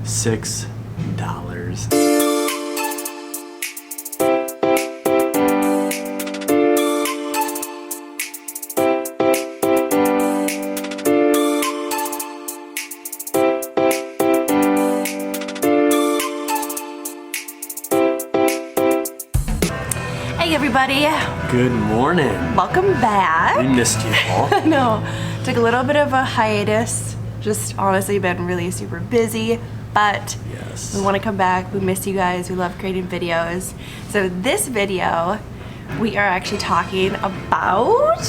$6. Hey everybody. Good morning. Welcome back. We missed you all. No, took a little bit of a hiatus. Just honestly been really super busy, but Yes. we want to come back. We miss you guys. We love creating videos. So this video, we are actually talking about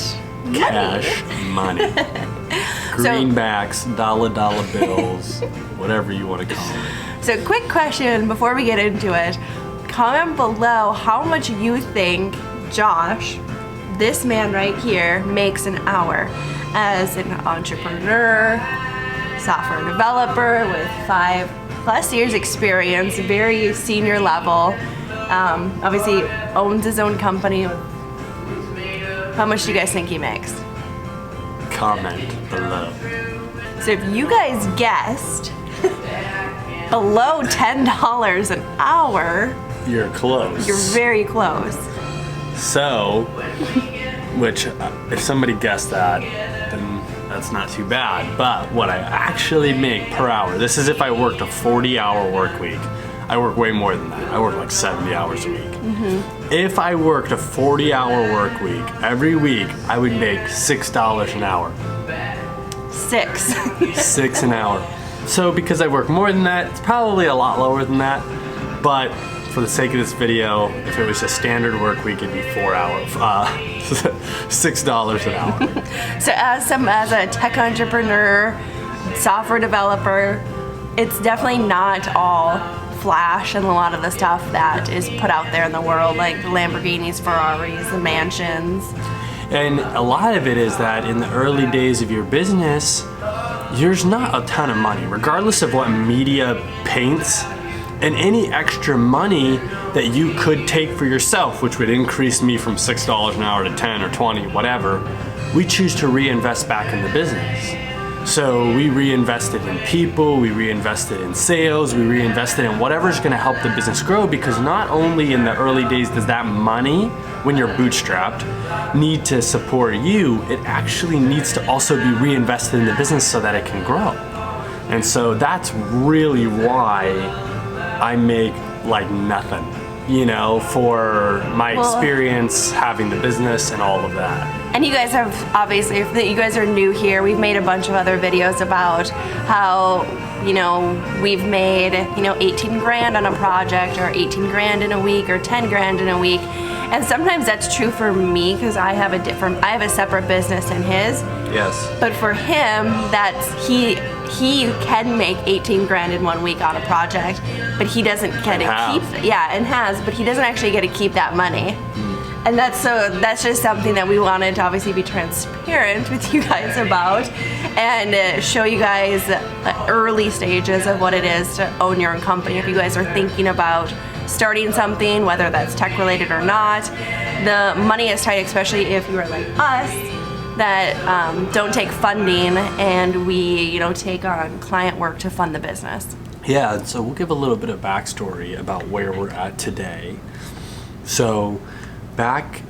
Cash money. Greenbacks, dollar bills, whatever you want to call it. So quick question before we get into it. Comment below how much you think Josh, this man right here, makes an hour as an entrepreneur, software developer with 5+ years experience, very senior level. Obviously owns his own company. How much do you guys think he makes? Comment below. So if you guys guessed below $10 an hour, You're close. you're very close. So, which if somebody guessed that, then that's not too bad. But what I actually make per hour, this is if I worked a 40-hour work week. I work way more than that. I work like 70 hours a week. If I worked a 40-hour work week, every week I would make $6 an hour. 6. 6 an hour. So because I work more than that, it's probably a lot lower than that. But for the sake of this video, if it was a standard work week, it'd be 4 hours, $6 an hour. So as a tech entrepreneur, software developer, it's definitely not all flash and a lot of the stuff that is put out there in the world, like the Lamborghinis, Ferraris, the mansions. And a lot of it is that in the early days of your business, there's not a ton of money, regardless of what media paints. And any extra money that you could take for yourself, which would increase me from $6 an hour to 10 or 20, whatever, we choose to reinvest back in the business. So we reinvested in people, we reinvested in sales, we reinvested in whatever's gonna help the business grow, because not only in the early days does that money, when you're bootstrapped, need to support you, it actually needs to also be reinvested in the business so that it can grow. And so that's really why I make like nothing, you know, for my experience having the business and all of that. And you guys have, obviously, if you guys are new here, we've made a bunch of other videos about how, you know, we've made, 18 grand on a project, or 18 grand in a week, or 10 grand in a week. And sometimes that's true for me because I have a separate business than his. Yes. But for him, he can make 18 grand in 1 week on a but he doesn't get to keep, but he doesn't actually get to keep that money. And that's just something that we wanted to obviously be transparent with you guys about, and show you guys the early stages of what it is to own your own company. If you guys are thinking about starting something, whether that's tech related or not, the money is tight, especially if you are like us, that don't take funding, and we take on client work to fund the business. Yeah, so we'll give a little bit of backstory about where we're at today. So back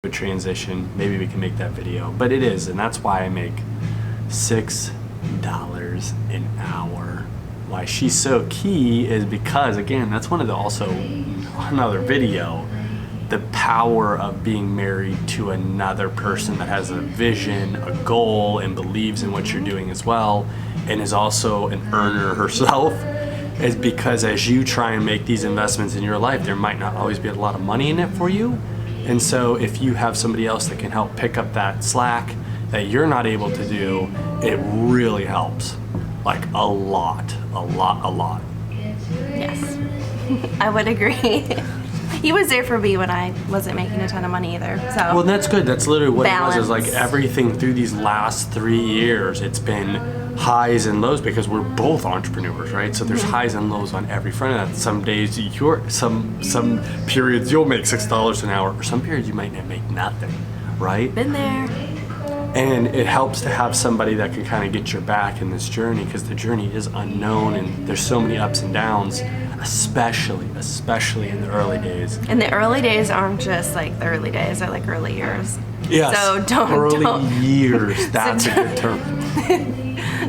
a transition, maybe we can make that video. But it is, and that's why I make $6 an hour. Why she's so key is because, again, that's one of the, also another video, the power of being married to another person that has a vision, a goal, and believes in what you're doing as well, and is also an earner herself, is because as you try and make these investments in your life, there might not always be a lot of money in it for you. And so if you have somebody else that can help pick up that slack that you're not able to do, it really helps. Like a lot. Yes, I would agree. He was there for me when I wasn't making a ton of money either. So well, that's good. That's literally what balance. It was. Is like everything through these last 3 years, it's been highs and lows because we're both entrepreneurs, right? So there's highs and lows on every front of that. Some days some periods you'll make $6 an hour, or some periods you might not make nothing, right? Been there. And it helps to have somebody that can kind of get your back in this journey, because the journey is unknown and there's so many ups and downs, especially in the early days. And the early days aren't just like the early days, they're like early years. Yes, so don't years, that's a good term.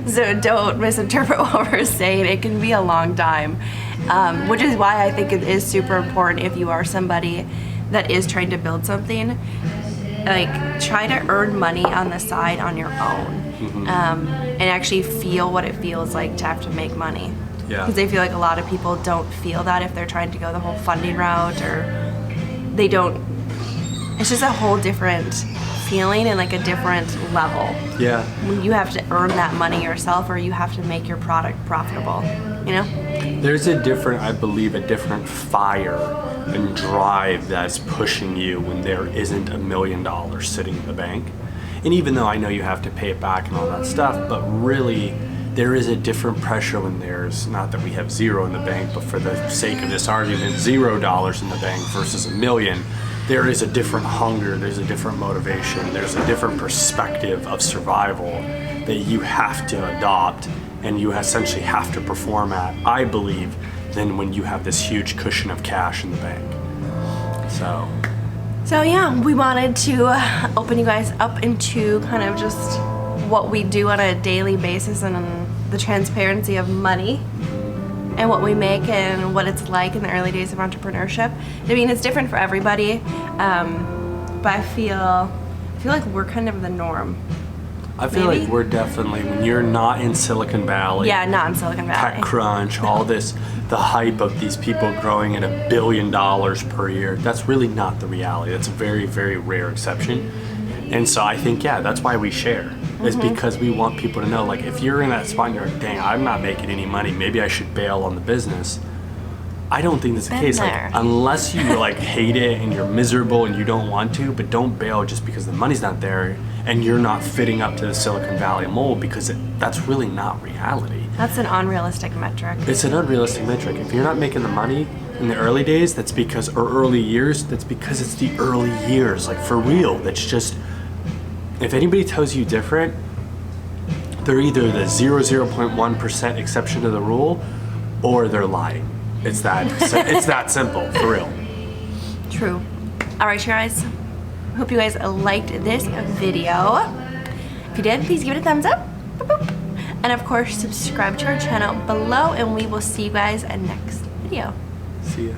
So don't misinterpret what we're saying. It can be a long time, which is why I think it is super important if you are somebody that is trying to build something, like try to earn money on the side on your own, and actually feel what it feels like to have to make money. Yeah. Because I feel like a lot of people don't feel that if they're trying to go the whole funding route, or they don't. It's just a whole different feeling and like a different level. Yeah. When you have to earn that money yourself, or you have to make your product profitable, you know? There's a different fire and drive that's pushing you when there isn't $1 million sitting in the bank. And even though I know you have to pay it back and all that stuff, but really there is a different pressure when there's, not that we have zero in the bank, but for the sake of this argument, $0 in the bank versus $1 million. There is a different hunger, there's a different motivation, there's a different perspective of survival that you have to adopt and you essentially have to perform at, I believe, than when you have this huge cushion of cash in the bank. So yeah, we wanted to open you guys up into kind of just what we do on a daily basis and the transparency of money and what we make and what it's like in the early days of entrepreneurship. I mean, it's different for everybody, but I feel like we're kind of the norm. I feel like we're definitely, when you're not in Silicon Valley. Yeah, not in Silicon Valley. TechCrunch, all this, the hype of these people growing at $1 billion per year, that's really not the reality. That's a very, very rare exception. And so I think, yeah, that's why we share. Is because we want people to know, like, if you're in that spot and you're like, dang, I'm not making any money, maybe I should bail on the business. I don't think that's the case. Like, unless you like hate it and you're miserable and you don't want to, but don't bail just because the money's not there and you're not fitting up to the Silicon Valley mold, because that's really not reality. That's an unrealistic metric. It's an unrealistic metric. If you're not making the money in the early days, that's because, or early years, that's because it's the early years. Like, for real, that's just, if anybody tells you different, they're either the 0.1% exception to the rule, or they're lying. It's that simple, for real. True. All right, you guys. Hope you guys liked this video. If you did, please give it a thumbs up. Boop, boop. And of course, subscribe to our channel below, and we will see you guys in next video. See ya.